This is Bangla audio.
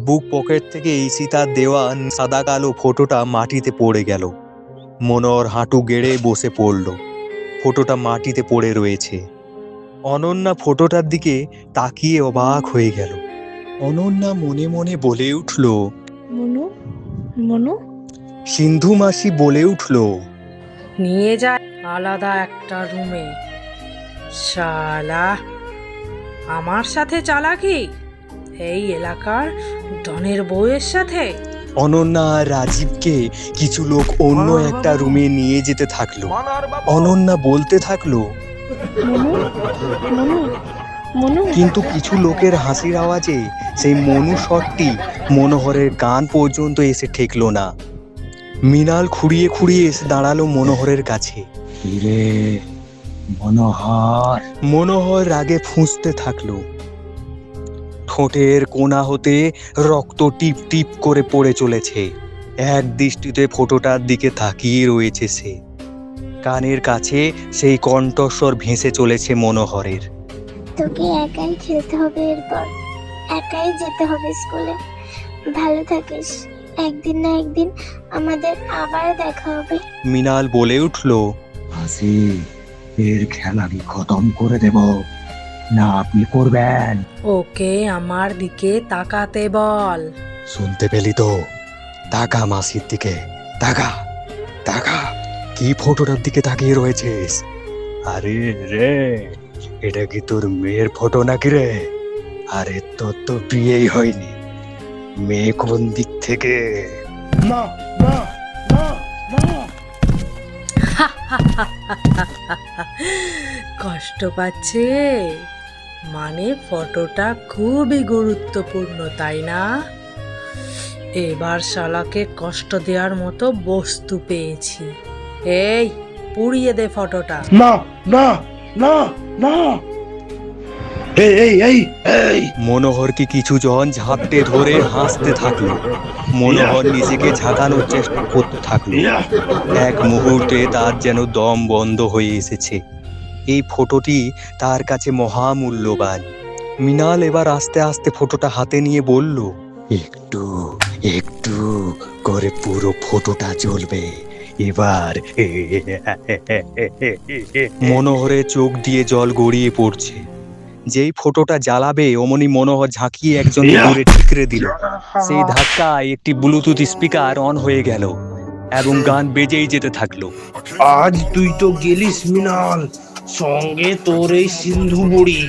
বুক পকেট থেকে সীতার দেওয়া সাদা কালো ফটোটা মাটিতে পড়ে গেল। মনোহর হাঁটু গেড়ে বসে পড়ল। ফটোটা মাটিতে পড়ে রয়েছে। অনন্যা ফটোটার দিকে তাকিয়ে অবাক হয়ে গেল। অনন্যা মনে মনে বলে উঠল, মনু মনু সিন্ধু মাসি বলে উঠল, নিয়ে যায় আলাদা একটা রুমে। শালা, আমার সাথে চালাকি? এই এলাকার ডনের বউয়ের সাথে? অনন্যা আর রাজীবকে কিছু লোক অন্য একটা রুমে নিয়ে যেতে থাকলো। অনন্যা বলতে থাকলো, মনু মনু মনু কিন্তু কিছু লোকের হাসির আওয়াজে সেই মনু শটটি মনোহরের কান পর্যন্ত এসে ঠেকলো না। মৃণাল খুঁড়িয়ে খুঁড়িয়ে এসে দাঁড়ালো মনোহরের কাছে। কিরে মনোহর? মনোহর রাগে ফুঁসতে থাকলো। ঠোঁটের কোণা হতে রক্ত টিপ টিপ করে পড়ে চলেছে। এক দৃষ্টিতে ফটোটার দিকে তাকিয়ে রয়েছে সে। কানের কাছে সেই কণ্ঠস্বর ভেসে চলেছে মনোহরের। তোকে একাই খেলতে হবে, এরপর একাই যেতে হবে স্কুলে। ভালো থাকিস, একদিন না একদিন আমাদের আবার দেখা হবে। মৃণাল বলে উঠল, হাসি, এর খেলা কি খতম করে দেব না আপনি করবেন? ওকে আমার দিকে তাকাতে বল। শুনতে পেলি তো? তাকা মাসির দিকে, তাকা তাকা। কি ফটোটার দিকে তাকিয়ে রয়েছিস? আরে রে, এটা কি তোর মেয়ের ফটো নাকি রে? আরে তোর তো বিয়েই হয়নি, মেয়ে কোন দিক থেকে? না না না না। কষ্ট পাচ্ছে মানে ফটোটা খুবই গুরুত্বপূর্ণ, তাই না? এবার শালাকে কষ্ট দেওয়ার মতো বস্তু পেয়েছি। এই, পুড়িয়ে দে ফটোটা। না না না না। এই এই এই এই মনোহরকে কিছু জন ঝাপটে ধরে হাসতে থাকলো। মনোহর নিজেকে ঝাঁকানোর চেষ্টা করতে থাকলো। এক মুহূর্তে তার যেন দম বন্ধ হয়ে এসেছে। এই ফটোটি তার কাছে মহামূল্যবান। মৃণাল এবার আস্তে আস্তে ফটোটা হাতে নিয়ে বলল, একটু একটু করে পুরো ফটোটা জ্বলবে এবার। মনোহরের চোখ দিয়ে জল গড়িয়ে পড়ছে। যেই ফটোটা জ্বালাবে অমনি মনোহর ঝাঁকিয়ে একজনকে দূরে ঠিকরে দিল। সেই ধাক্কায় একটি ব্লুটুথ স্পিকার অন হয়ে গেল এবং গান বেজেই যেতে থাকলো। আজ তুই তো গেলিস মৃণাল, সঙ্গে তোর এই সিন্ধু বুড়ি।